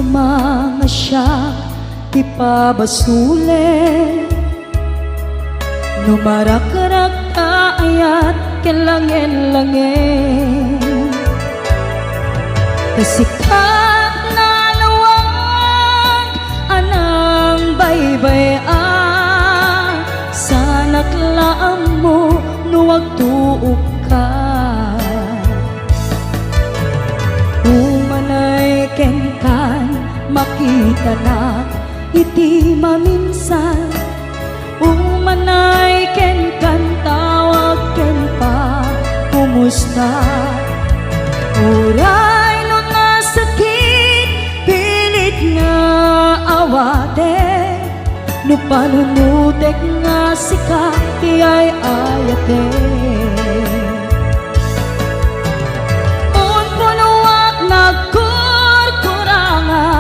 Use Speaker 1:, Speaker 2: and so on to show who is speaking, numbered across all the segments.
Speaker 1: kumamasya ti pabasule no marakarak ayat kelangen-langen kasikat na lawag anang baybay-an sanak laam mo nuwag tuog ka umanay kenkan makita na iti maminsan umanay kenkan tawag ken pa kumusta uray no nasakit pilit nga awate no panunutek nga sika ti ay ayate un punuak nagkurkuranga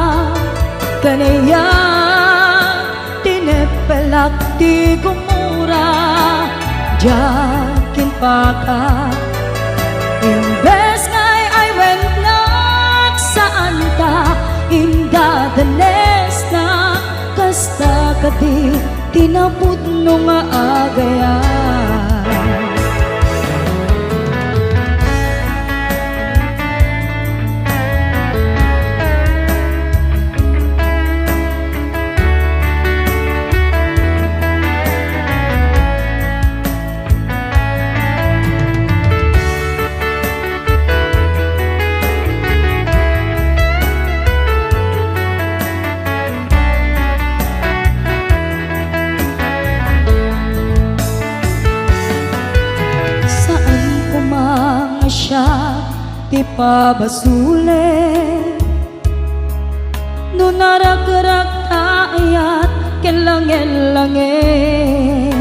Speaker 1: kanaya tinepelak ti gumura jakin paka imbes ngay ay wennak saan ta indadanes na kasta kadi tinapud no nga agayan ti pabasule no naragrak ayat kelangen-langen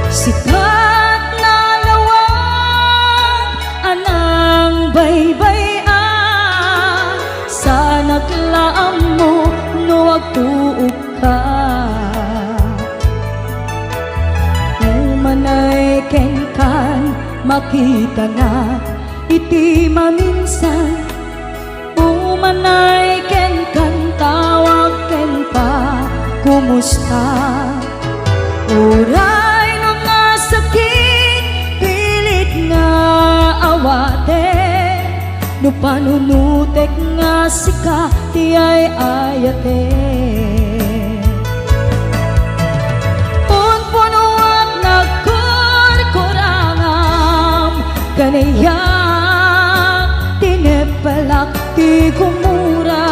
Speaker 1: sikat na lawag anang baybay-an sanak laam mo no agtuog ka umanay kenkan makita na iti maminsan umanay ken kan tawag ken pa kumusta uray no nasakit pilit nga awate no panunutek nga sika ti ay ayate kanaya tinepelak ti gumura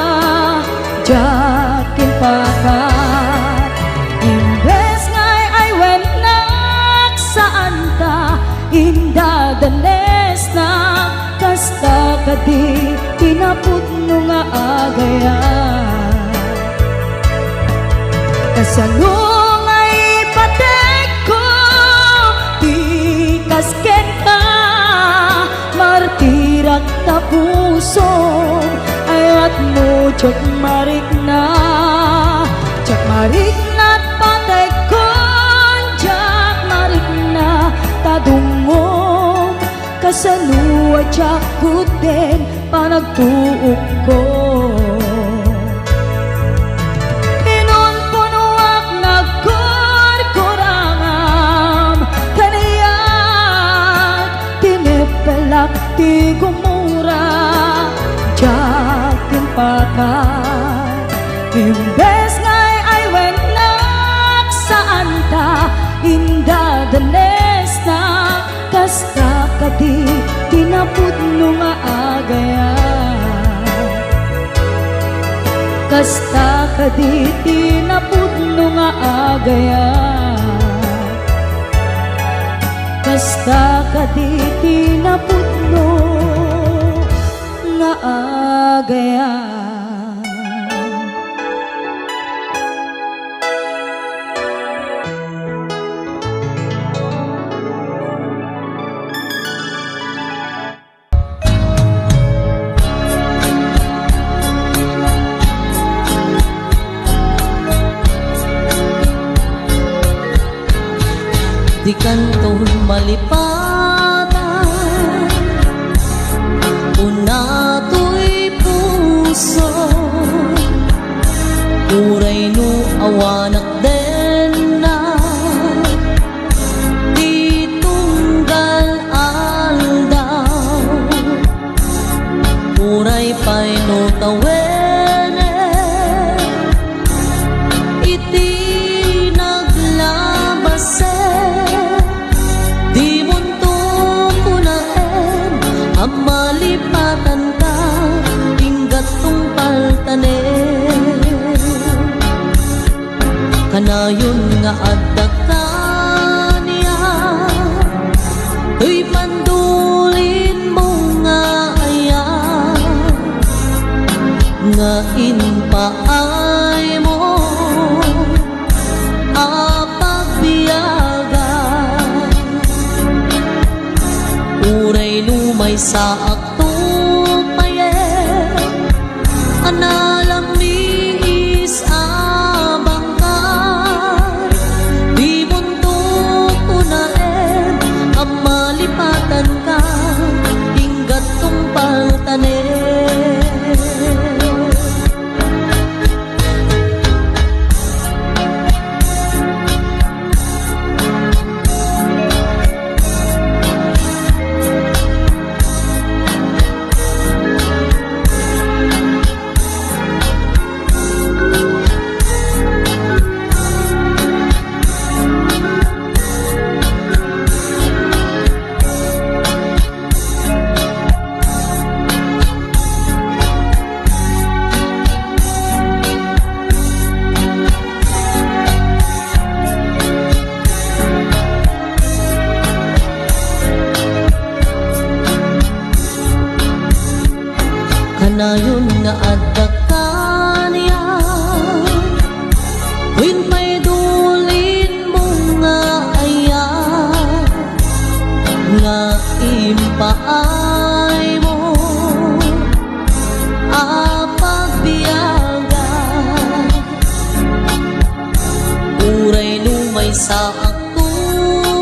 Speaker 1: jakin pakat imbes ngay ay wennak saan ta indadanes na kasta kadi tinapud no nga agayan kasalong ay patek ko ti kasken ka martirak tapuso ayat mo tsak marik na patay kon tsak marik na tadungom kasaluwa tsak kuten panagtuok ko pinunpunuak nagkurkurangam kanayat tinepelak ti gumura jakin pakat imbes ngay ay wennak saan ta indadanes na kasta kadi tinapud no nga agayan kasta kadi tinapud no nga agayan kasta kadi tinapud no nga agayan
Speaker 2: di kantong malipatan una to'y puso
Speaker 1: tawene iti naglabase di munto kunaen ang malipatan ka inggat tong paltanen kanayon nga adda ka niya tuy pandulin mo nga nga inpaay mo apagbiyagan uray lumay sa akto payen analamis abangkay di mundo kunaen ang malipatan ka inggat tong paltanen kanayon nga adda ka niya win may dulin mo nga ayan nga impaay mo apagbiyagan uray lumay sa akto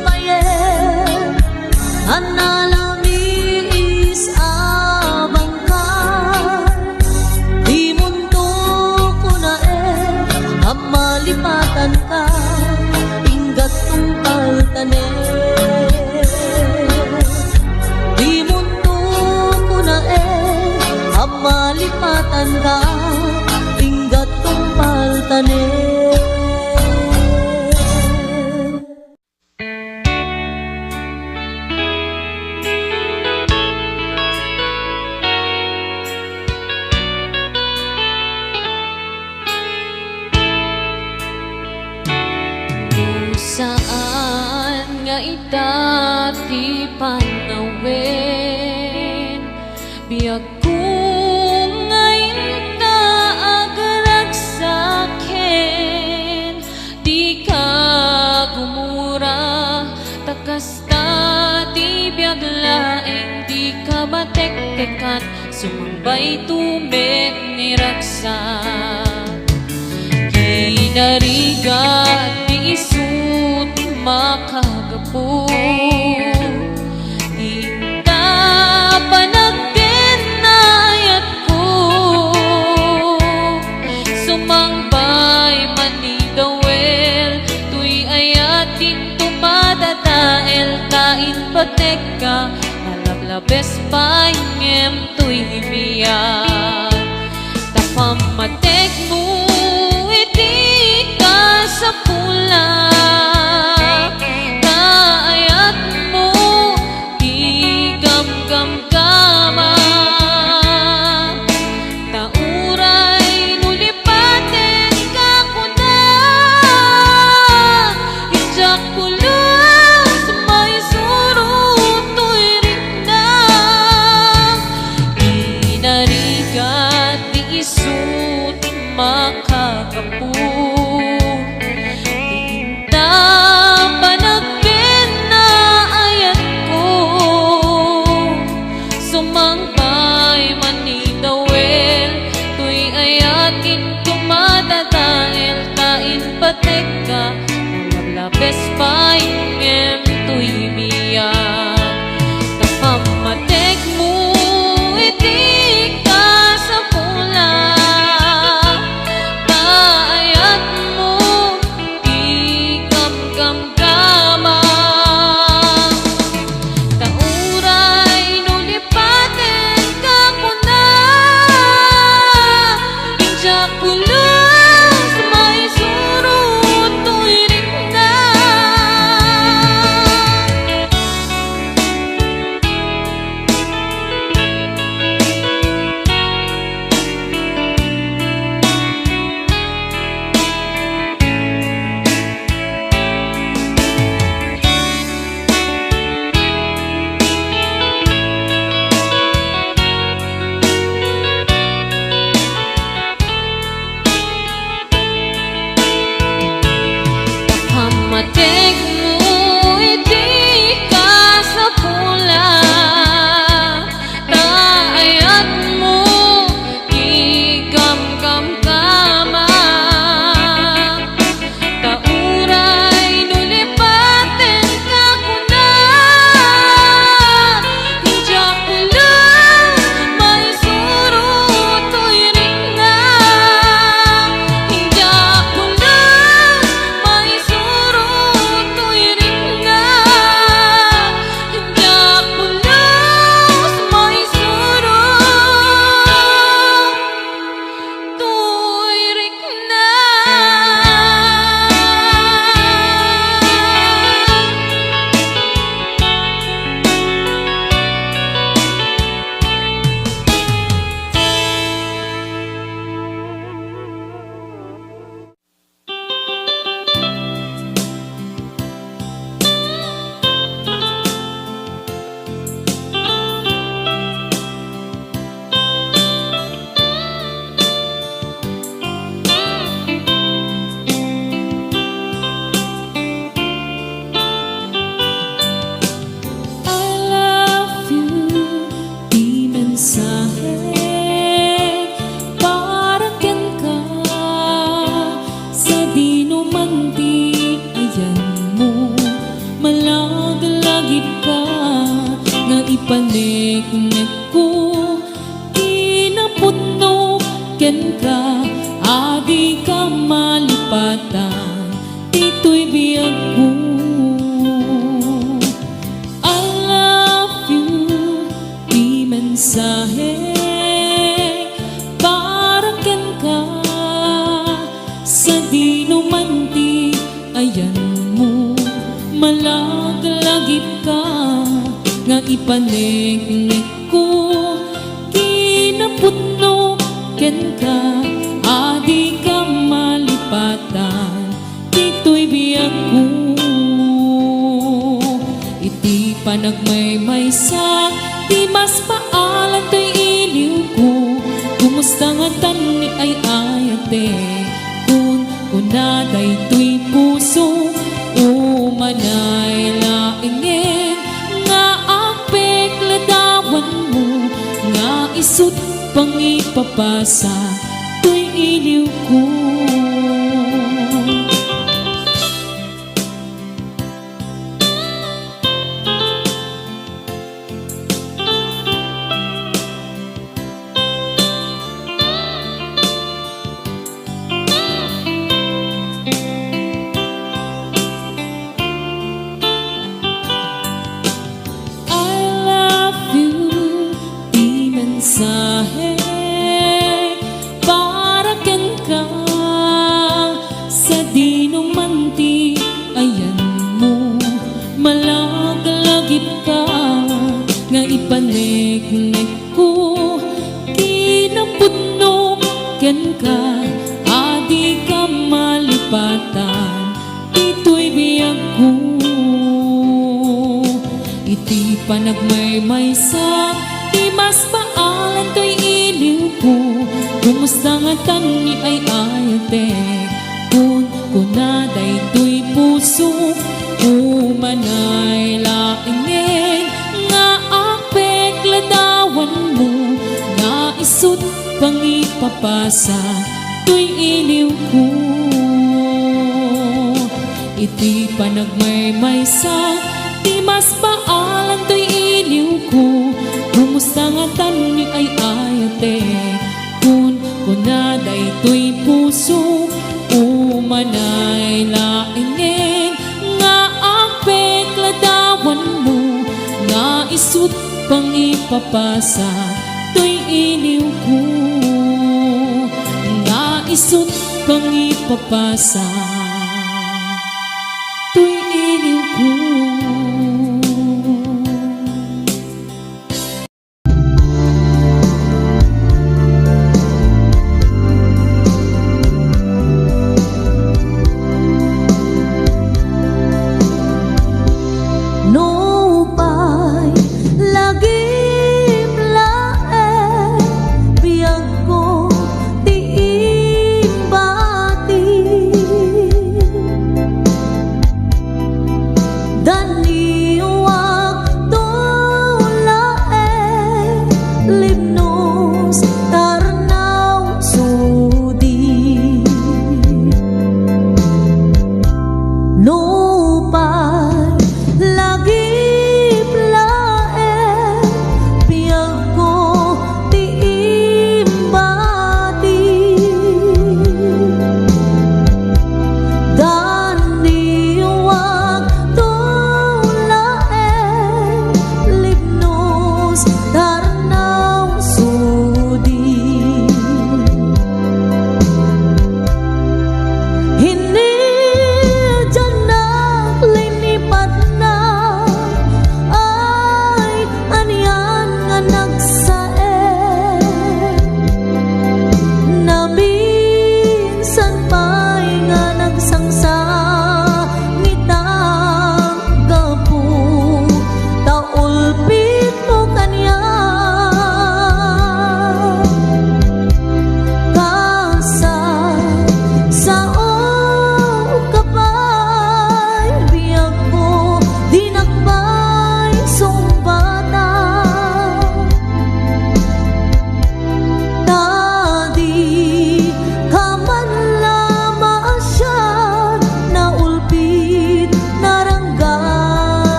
Speaker 1: payen analamis malipatan ka inggat tong paltanen di mundo kunaen ang malipatan ka inggat tong paltanen
Speaker 2: saan nga itati panawin biyag kung ngayon ka agarag sa'kin di ka gumura takasta di biyag laeng di ka batek-tekan sumambay tumek ni raksa kinarigat di isut makagapu Ika pa nagdinayat ko Sumangbay manigawel Tuy ayatin tumadatael Kain patek ka Nalablabes pa ingem tuy himiyak Tapamatek mo sa pula kaayat mo igam-gam-gama tauray nulipaten ka kuna ijak pulang sumay surut to'y rinang inarigat di isut makakapu patek ka Nalablabes pa ingem tuy biyak Tapamatek mo iti ka sa pula Kaayat mo igam-gam-gama Tauray nulipaten ka kuna
Speaker 1: ken ka, adi ka malipatan, dito'y biyag ko. I love you, di mensahe, para ken ka, sa di numanti, ayan mo, malaglagip ka, nga ipaneknek ko, kinaputno ken ka, adi ka malipatan, dito'y biyag ko. Iti panagmaymaysa, di mas paalan to'y iliw ko, kumusta nga tani ay ayate, kunaday to'y puso, umanay laingin, nga apek ladawan mo, nga isut pang ipapasa, to'y iliw ko. Mensahe, para ken ka, sa di numanti, ayan mo, malaglagip ka, nga ipaneknek ko, kinaputno ken ka, adi ka malipatan, dito'y biyag ko. Iti panagmaymaysa, di mas paalan to'y iliw ko, kumusta nga tani ay ayatek, kunaday to'y puso, umanay laingin, nga apek ladawan mo, nga isut pang ipapasa, to'y iliw ko. Iti panagmaymaysa, di mas paalan to'y iliw ko, kumusta nga tani ay ayatek, kunaday to'y puso, umanay laingin, nga apek ladawan mo, nga isut pang ipapasa, to'y iliw ko, nga isut pang ipapasa, to'y iliw ko.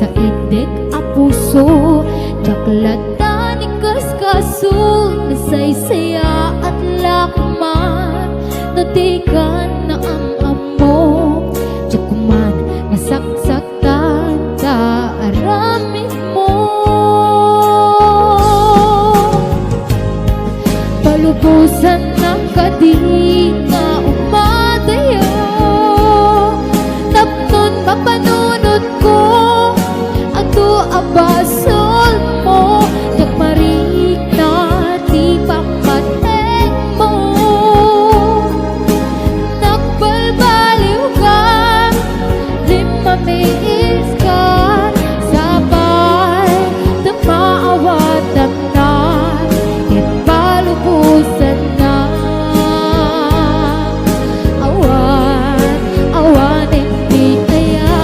Speaker 1: sa idik a puso, jaklatan ni kaskaso, nasaysaya at lakman, natikan na ang amo, jakuman masaksaktan ta aramid mo. Palubusan ng kadi nga umadayo, tapnon mapanunod ko ato abasol mo, jakmarik na di pamateng mo. Nagbalbaliw ka, limamiis ka, sabay na maawatan na, palubusan na. Awan hindi kaya.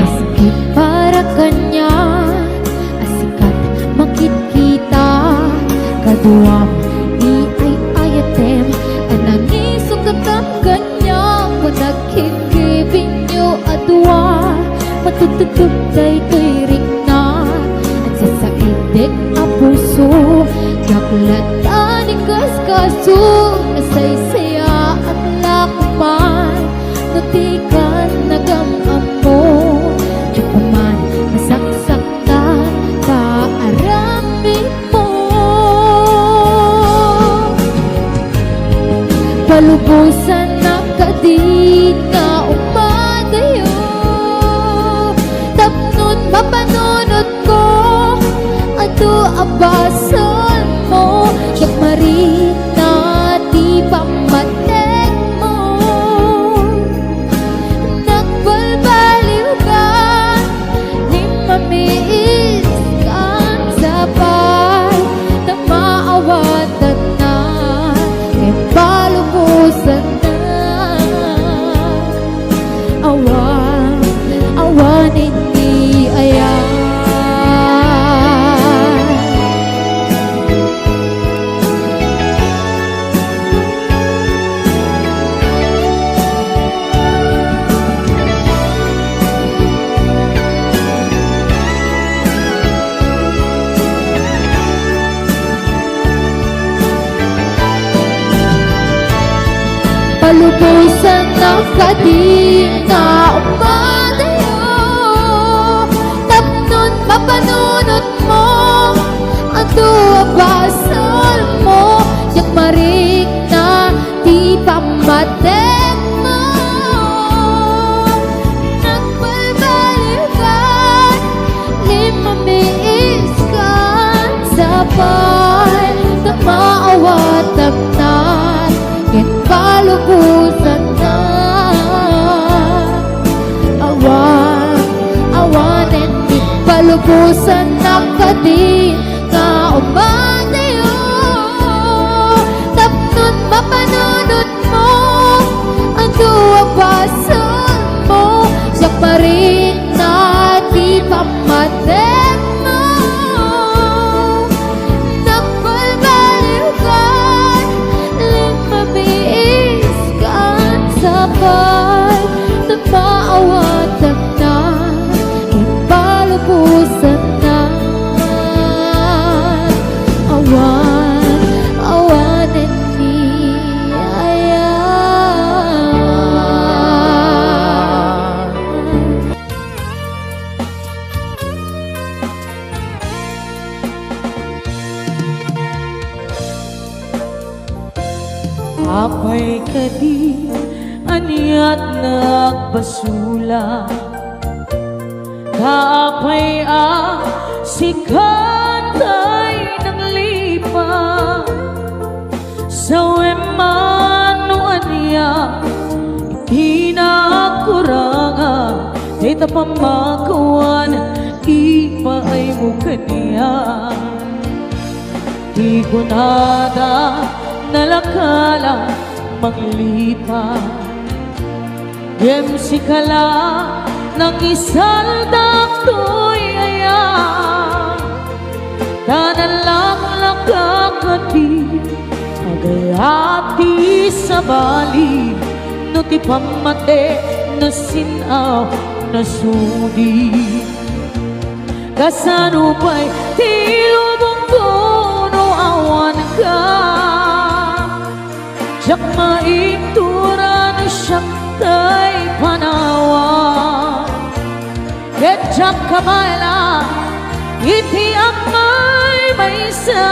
Speaker 1: Masikip para kanya, asikat makikita, kaduam ni ay-ayatem, anangisog katang kanya, panagkikibing nyo adwa, matututog kay tuiring na, at sa idik a puso, jaklatan ni kaskaso, nasaysaya at lakman, natikan nagamam mo, jakuman masaksaktan kaaramid mo. Palubusan na kadi nga umadayo, tapnon mapanunod ko ato abasol mo, jakmarik na di pamateng mo. Nagbalbaliw ka, limamiis kang sabay, na maawatan na, e palubusan na. Awan hindi ayan. Palubusan ng kadi nga umadayo, tapnon mapanunod mo ato abasol mo, jakmarik na di pamateng mo. Nagbalbaliw ka, limamiis ka, sabay na maawatan na, ket palubusan na. Awan hindi palubusan na kadi nga umadayo, tapnon mapanunod mo ato abasol mo, jakmarik na di pamateng mo. Nagbalbaliw ka, limamiis kang sabay, na maawatan na, e palubusan na. Awan hindi ayan.
Speaker 2: Apay kadi aniat nagbasula, kaapay sikatay ng lipa, sa wemano aniya itinakuranga, dita pamakawan ipaay mo kaniya. Di ko nada nalakala maglita, Yem sikala ng isaldak to'y aya, tanalak lakakati agayati sa bali no ti pamate na sinaw na sudi. Kasano pa'y ti lubong ko no awan ka. Siyak maitura na siyak tay panawan. Ketjak kabala iti amay maysa.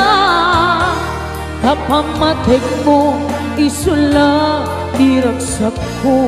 Speaker 2: Kapamatig mo isula diragsak ko.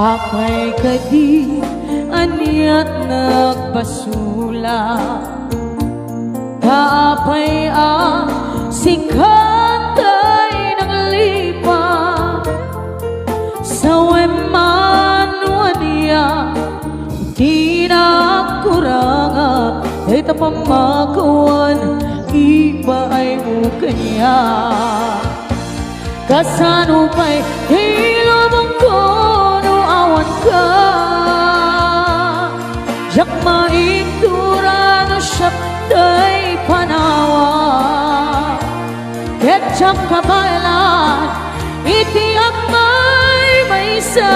Speaker 2: Apay kadi aniat nagpasula. Kaapay sikatay ng lipa. Sa wemano niya di nakuranga. Ay tapamakuan iba ay mukanya. Kasano pa'y hilabang ko awan ka. Yak maitura no siyak tay panawa. Ketjak kabalan iti amay maysa.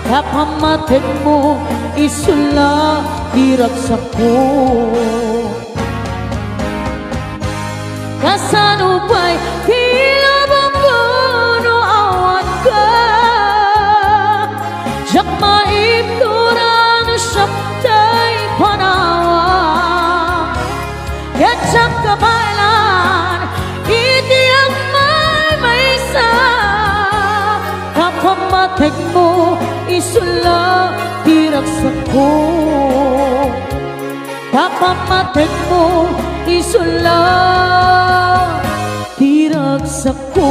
Speaker 2: Kapamatig mo isula diragsak ko. Kasano pa'y hilabang ko no awan ka. Siyak maitura no siyak tay panawa. Ketjak kabalan iti amay maysa. Kapamatig mo isula diragsak ko. Kapamatig mo isula diragsak ko.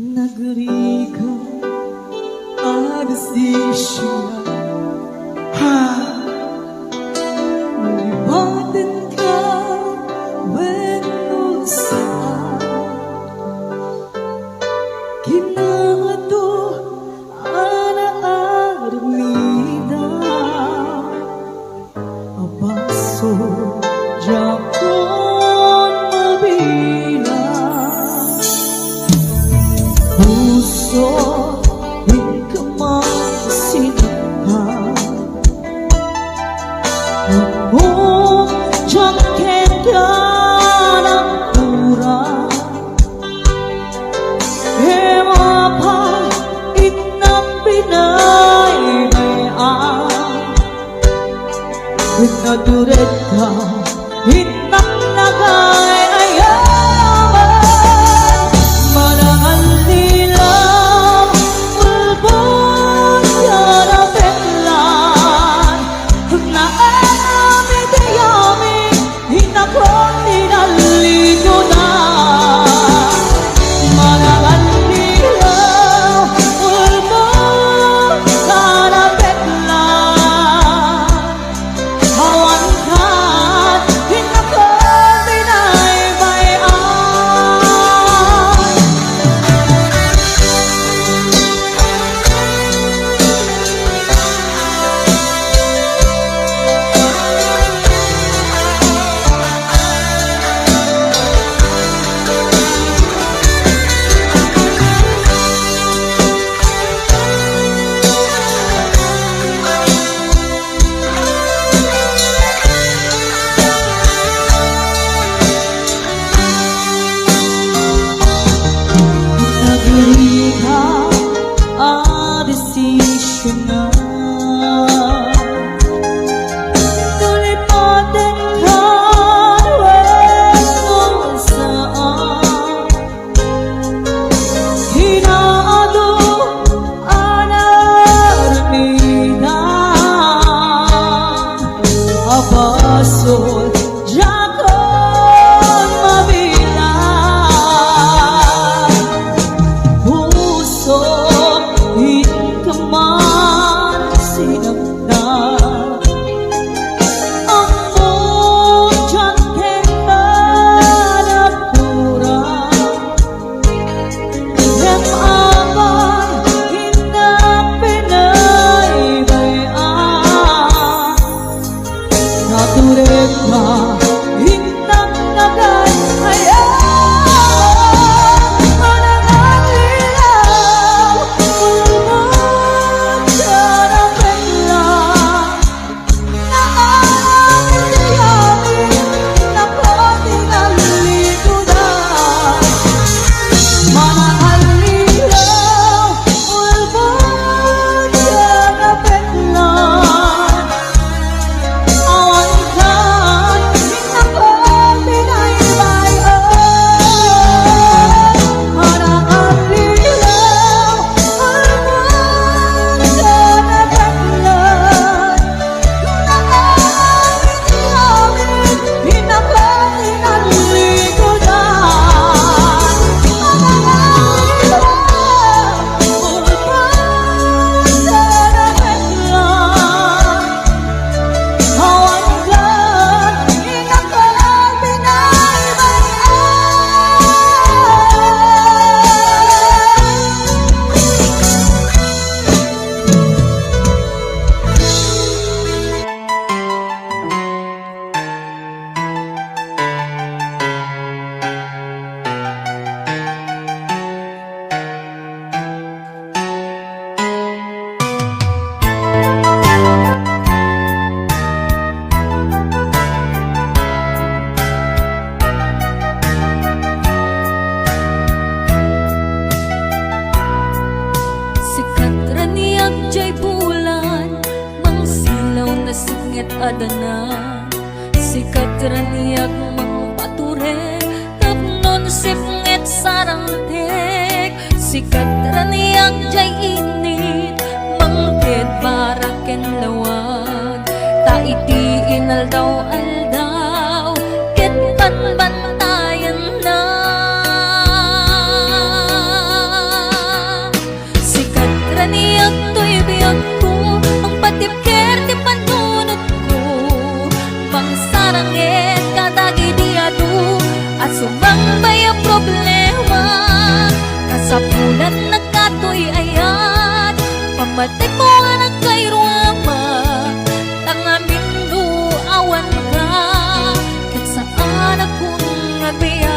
Speaker 1: Nagriga agasisya Nalibatin ka Wenno saan Ginagato Ana-armida Abaso Jakon mabila Puso, di ka magsinaghan. Ako, dyan kaya ng kurang. E mapait na pinaybayan. Pinaduret ka, hinang nagay ayaman. Marangal nila ulbon yan ang peklan. Na amit-yami hinakon ninalito na. Marangal nila ulbon yan ang peklan. Hawan ka pagod Yakon mabilang Puso hinkaman sinagdan Ang mong tiyan nagkurang Hem abang hinapinaybayan Naturek na hintang nagay hayaan Manangang ilaw ulman ka ng biglang Naaayamin na konting alikudan Manangang ilaw ulman ka ng biglang Awan kan hinapinaybayan Manangang ilaw ulman ka ng biglang Naaayamin hinapatin ang likudan Manangang ilaw ulman ka ng biglang Awan kan Sikat raniyak jay bulan Mang silaw na singit adana Sikat raniyak mang pature Tapnon sipngit sarangtek Sikat raniyak jay init Mang ted baraken lawag Ta iti inaldaw-aldaw Ket banbantayan na Sikat raniyak to'y biyag ko Ang patipker ti panunot ko Pang sarangit kadagi diado At sumambay ang problema Kasapulan nagkato'y ayat Pamatik mo nga nagkairuama Tangamin do awan ka Kat saan akong nagbiyak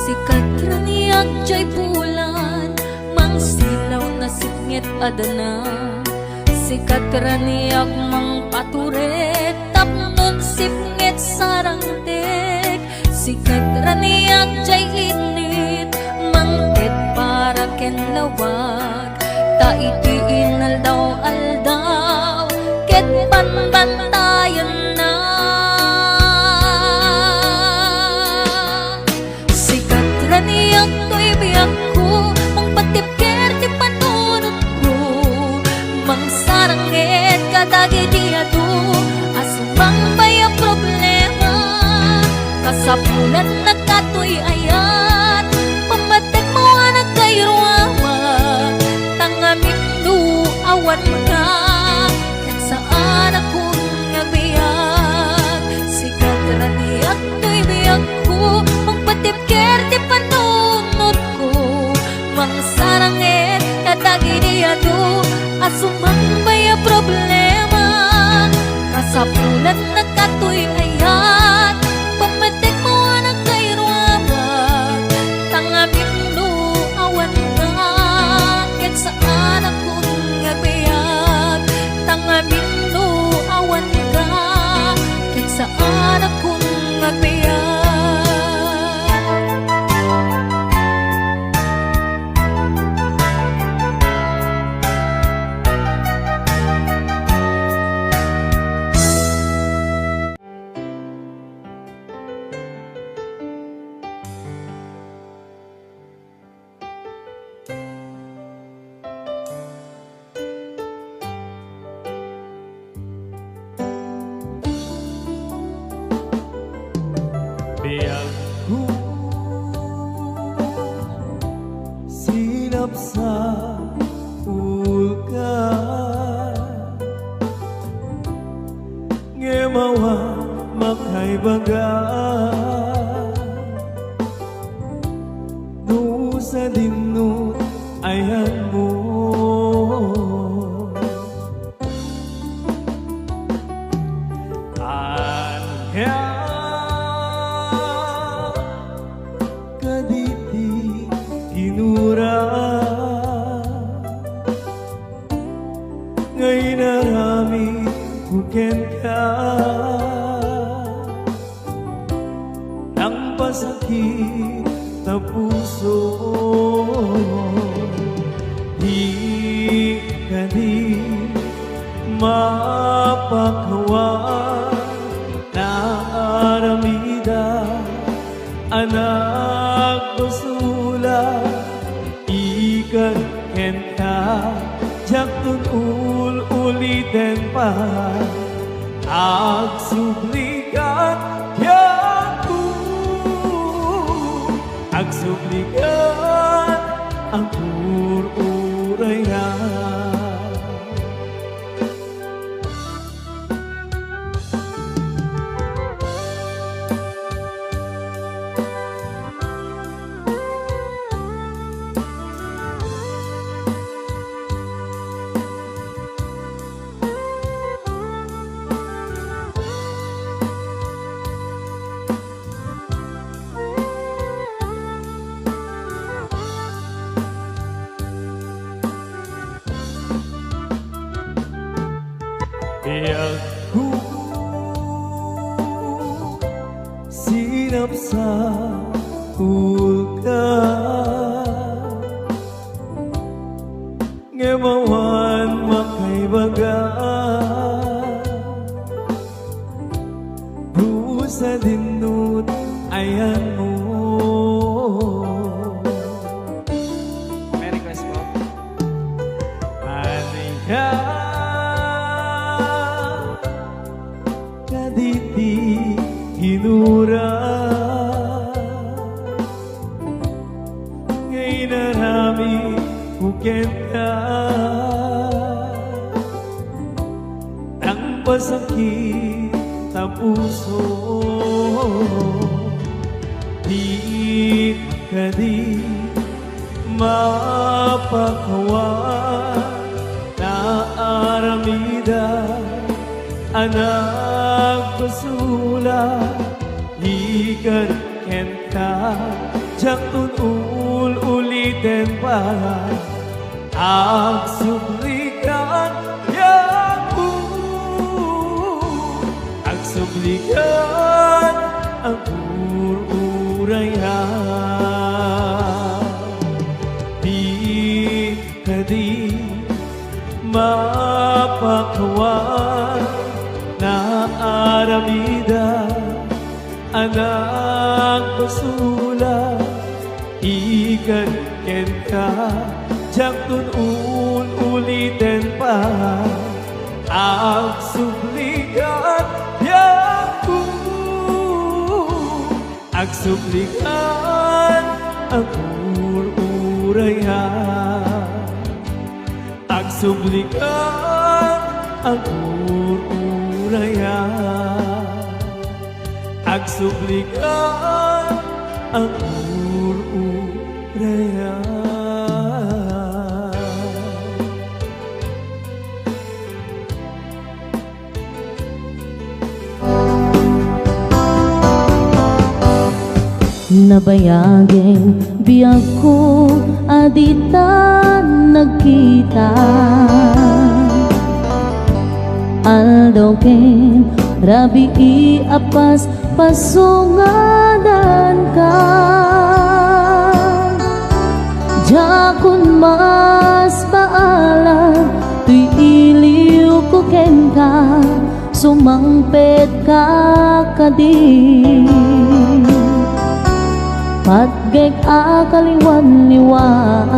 Speaker 1: Sikat raniyak jay bulan Mang silaw na sipngit adana Sikat raniyak mang pature Tapnon sipngit sarangtek Sikat raniyak jay init Mang ted baraken lawag Ta iti inaldaw-aldaw Ket banbantayan na Sikat raniyak to'y biyag ko Mang patipker ti panunot ko Mang sarangit kadagi diado Asumambay ang problema Kasapulan nagkato'y ayat Pamatek mo nga nagkairuama Tangamin do awan ka Kat saan akong nagbiyak Sikat raniyak to'y biyag ko Mang patipker ti panunot ko Mang sarangit kadagi diado Asumambay ang problema Kasapulan nagkato'y ayat Pamatek mo nga nagkairuama Tangamin do awan ka Ket saan akong nagbiyak Tangamin do awan ka Ket saan akong nagbiyak
Speaker 3: Biyag ko sinap sa ulka ngemawa makay baga no sa dinno ayan mo anhya kaditi ginura ngay narami buken ka ng pasakit na puso di ka di mapakawa na aramida anak basula ikan kenta jaktun ulitin pa agsublikan yaku agsublikan ang ururayan Biyag ko sinap sa ulka ngemawan makay baga busa dinut ayan mo. May request po? Anhya kaditi hinura ngay narami buken ka ng pasakit na puso di ka di mapakawa na aramida anak basula ikan kenta jaktun ulitin pa agsublikan yaku agsublikan ang ururayan di ka di mapakawan na aramida anak basula ikan kenta jaktun ulitin pa agsublikan yaku agsublikan ang ururayan agsublikan ang ururayan agsublikan ang ururayan.
Speaker 1: Nabayagin biyag ko adita nagkita aldoken rabi apas pasungadan ka jakun mas paalam tuy iliw ko ken ka sumangpet ka kadi patgek akaliwan-liwan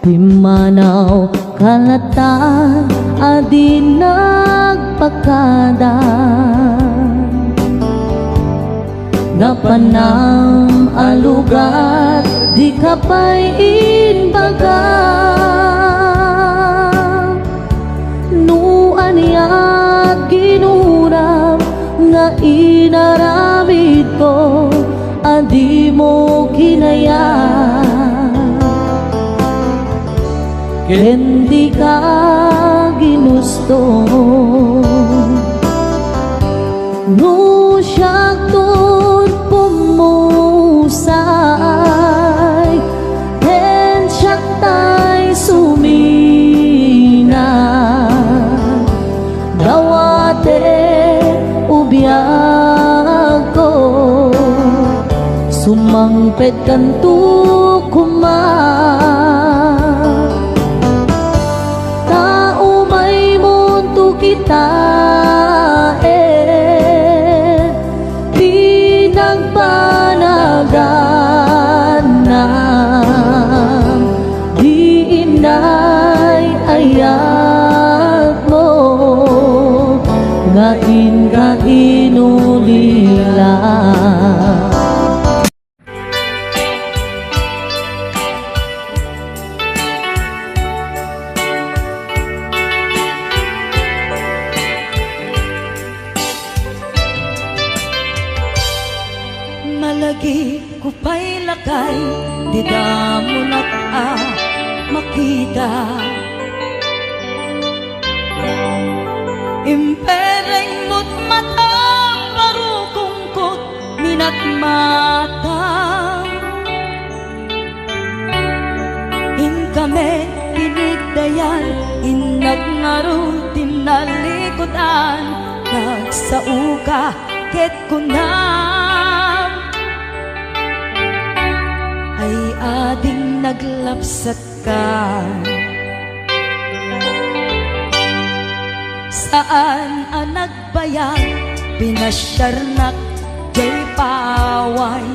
Speaker 1: Pimanaw kalatan adi nagpakada
Speaker 2: panam alugar di kapay inbaga no aniya ginunam nga inaramid ko adi mo kinaya hindi ka ginusto no siya tun pumusay hen siya tay sumina dawate ubiyag ko sumangpet kantu kuma tao may munto kita pinagpanaganam di inay ayat mo ngain ka inulila.
Speaker 1: Malagi ko pa'y lakay, di damo na makita. Impereng mo't mata, parukungkot, minat mata. Kami pinigdayan, inagnaro tinalikodan, nagsauka ket kunam ay ading naglapsat ka. Saan ang nagbayag, pinasyarnak jay paway.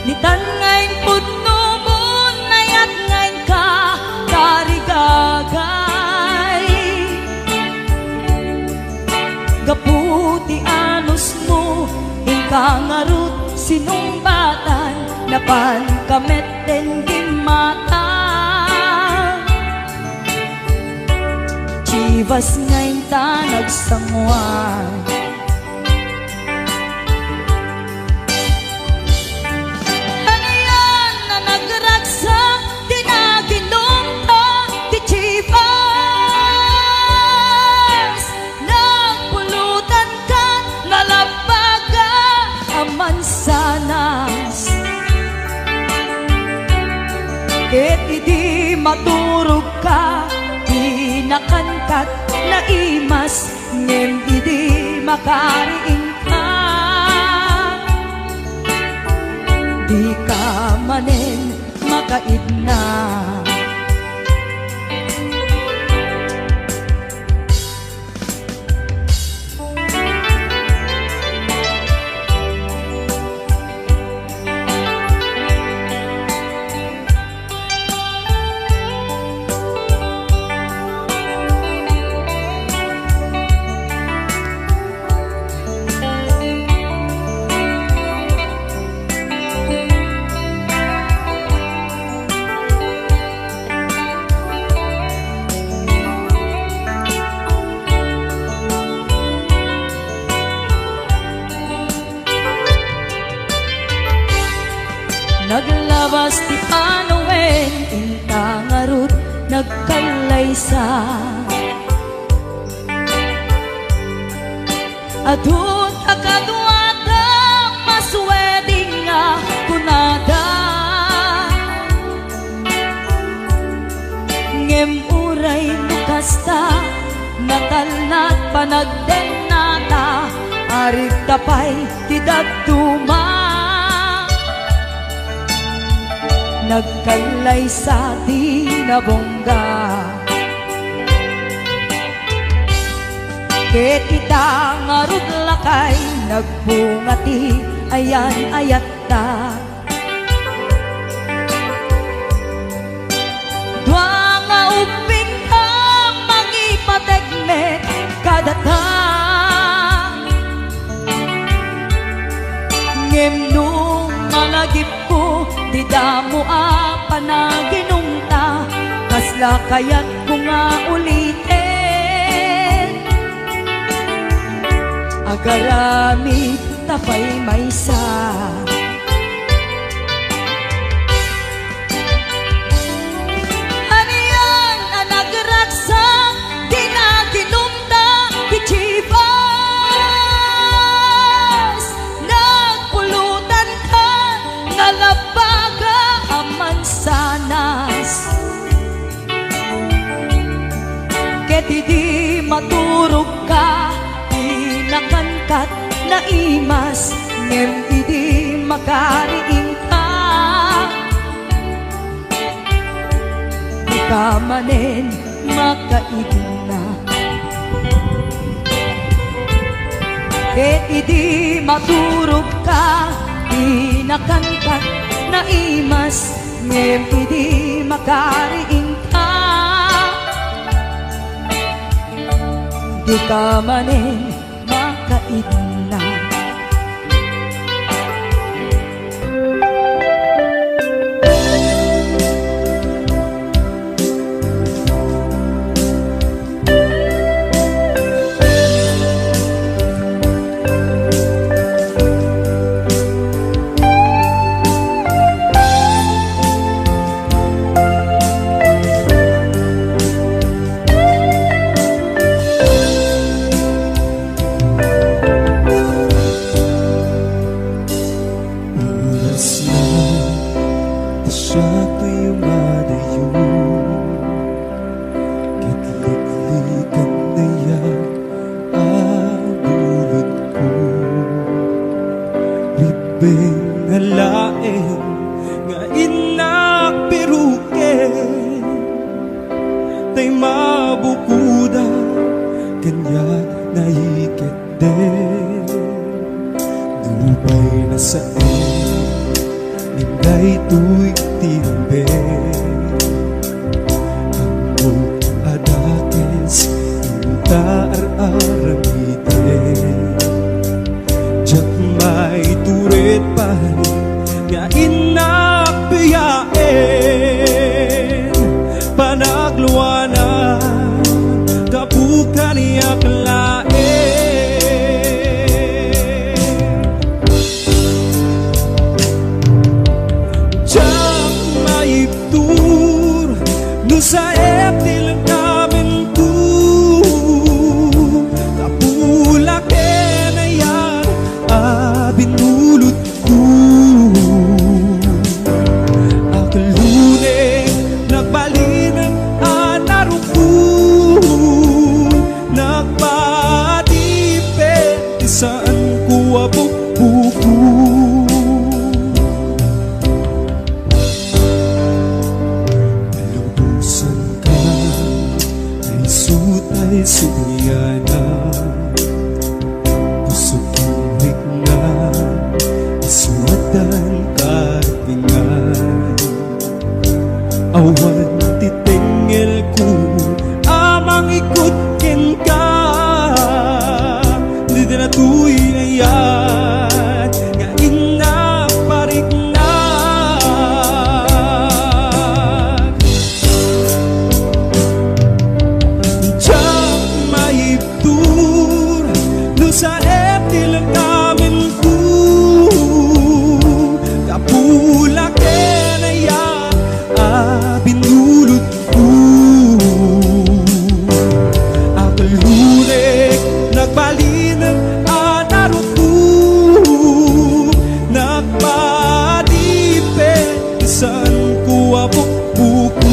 Speaker 1: Nitan ngayon putno mo, nayat ngayon ka, karigagay. Gaputi anos mo, inkangarut sinumbatan, napan kamet den gimata. Chivas ngayon ta nagsangwan, mansanas ket idi maturog ka, pinakankat na imas ngem idi makariing ka. Di ka manen makaidna. Naglabas ti Panoen, intangarut nagkalaysa. Adun akadwata masweding nga kunada. Ngem uray lukasta, natalnat panagdenata, arit tapay ti daduma. Nagkalay sa di nabongga, ket kita ngarud lakay, nagbungati ayan ayatta. Dua nga upin ka, mangipategmet kadata,
Speaker 2: sala kaya't kung nga ulitin agarami tapay maysa. Aniyan ang nagraksa di na kinumda kichibas nagpulutan ka nalabaga aman sanas ket di maturog ka di nakangkat na imas ngem di makariing ka di ka manen makaidna ket di maturog ka di nakangkat na imas ngem di makariing ka di ka manen makaidna.
Speaker 3: Nalain nga inakpiruken tay mabukuda kanya naiket din dubay na sa ningay tuy timbe ang adakes intar aramite jak may turit pa nga inapiyain panagluana kabukan niya klain jak may tur no sa eptil namin tu kapulak na yan binulot ko akalune nagbalinang anaro ko nagpadipet isaan ko abubuko malubusan ka ay sutay sumiyana suwatan karpingan awan titengel ko amang ikut ken ka di na tuy ayan nga inaparignan jak maibtur no sa eptil namin ko kapulak na yan binulot ko akalurek nagbalinang anaro ko nagpadipet isan ko abukbuko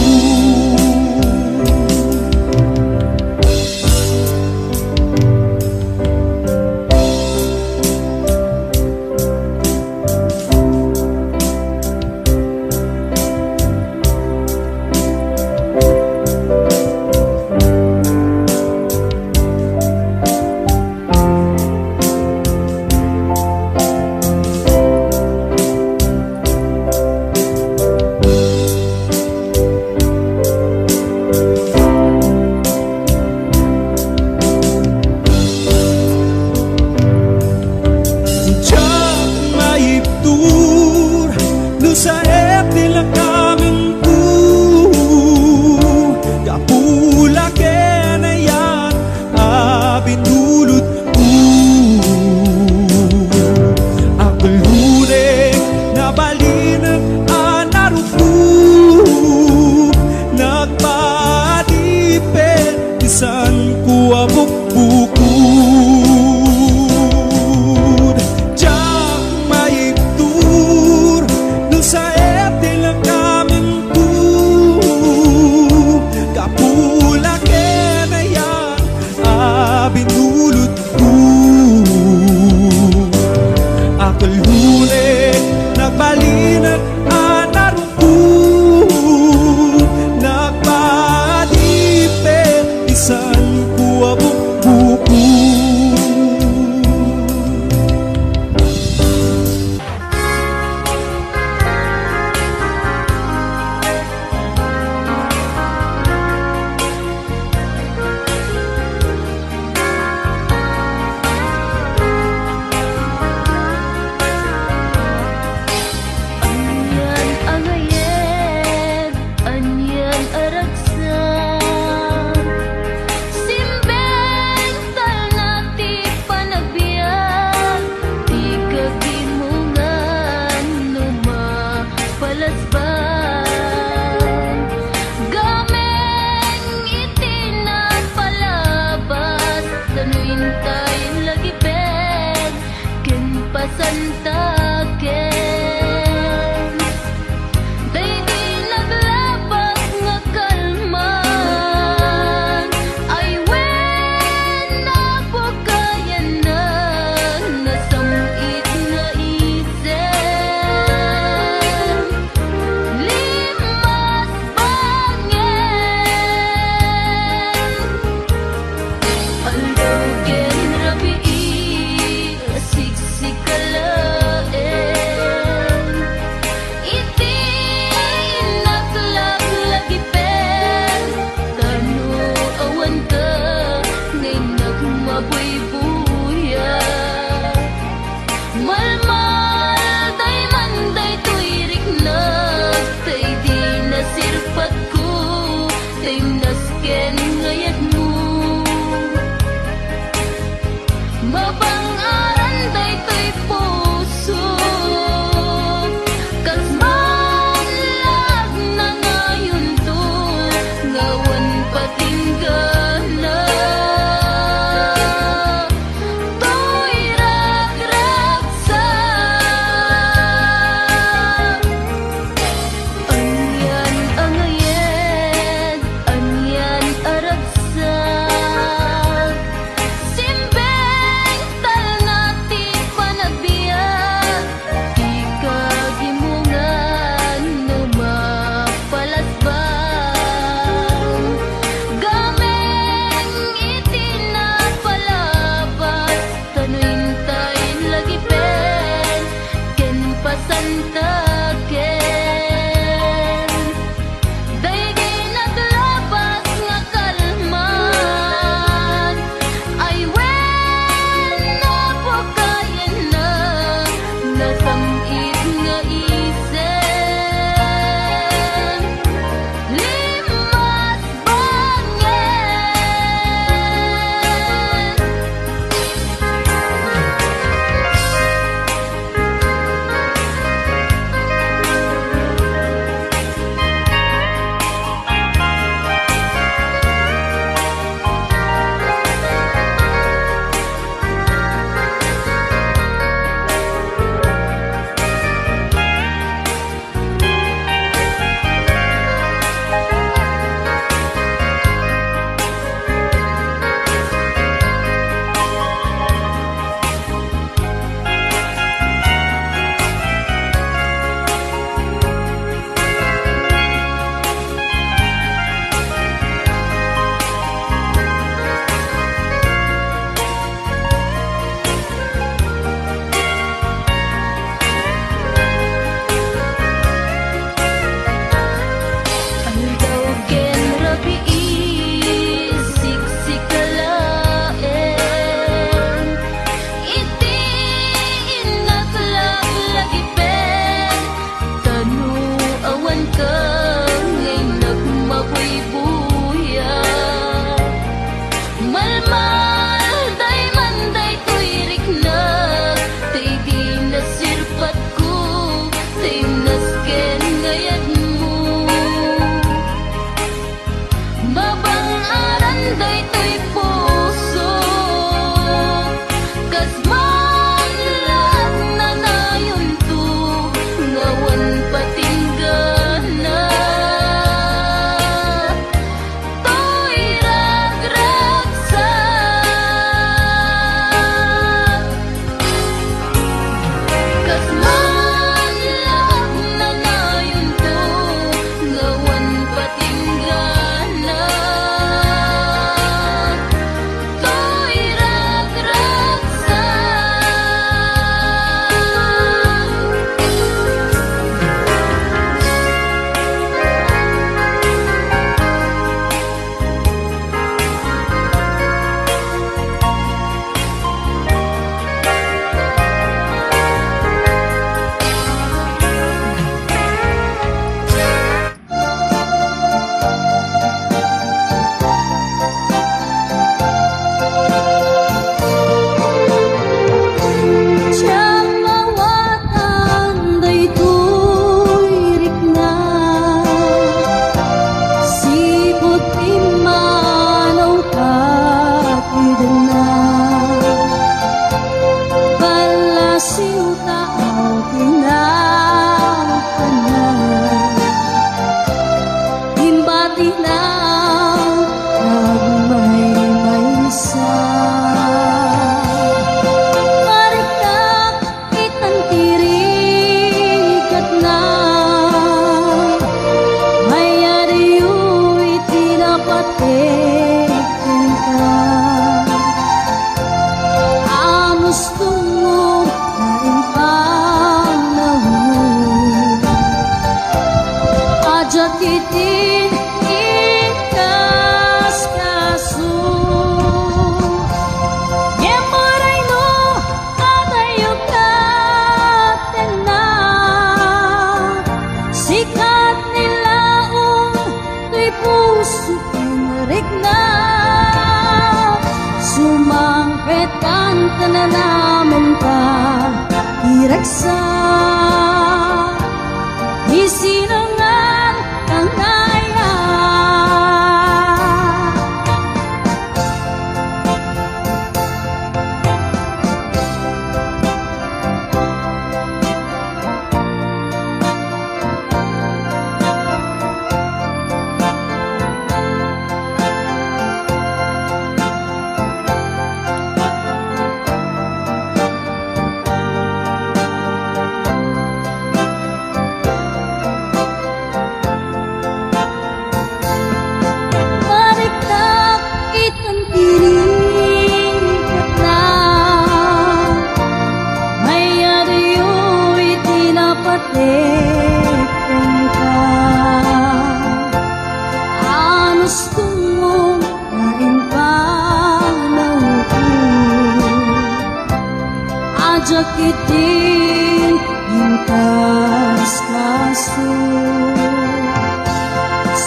Speaker 3: binulot ko. Akalunay nagbalinat anarungkut, nagpadipet isan ko abong buko.
Speaker 2: Sumangpetan tananaman ka ireksa isinangan tangaya Mariktak itang tiring na may ariyo'y tinapatekong ka anos kong kain pa naupo ajak itin intas kaso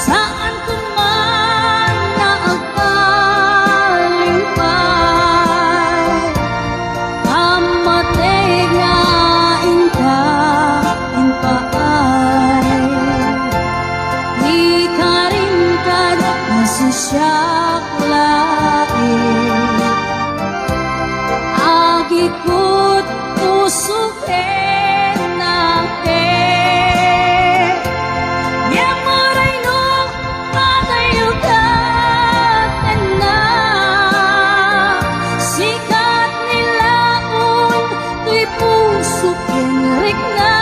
Speaker 2: saan ko man naagpalimpay kamatay nga inka inpaay ikarimkad nasusyak lain agikot usukin natin Yamuray nung matayugan na sikat nilaon tuy puso kinrik na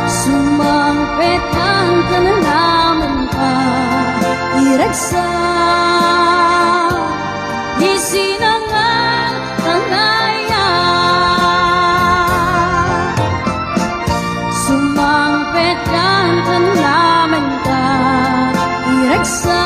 Speaker 2: sumangpetan ka na naman ka ireksa isinangan tangaya sumangpetan ka na naman ka ireksa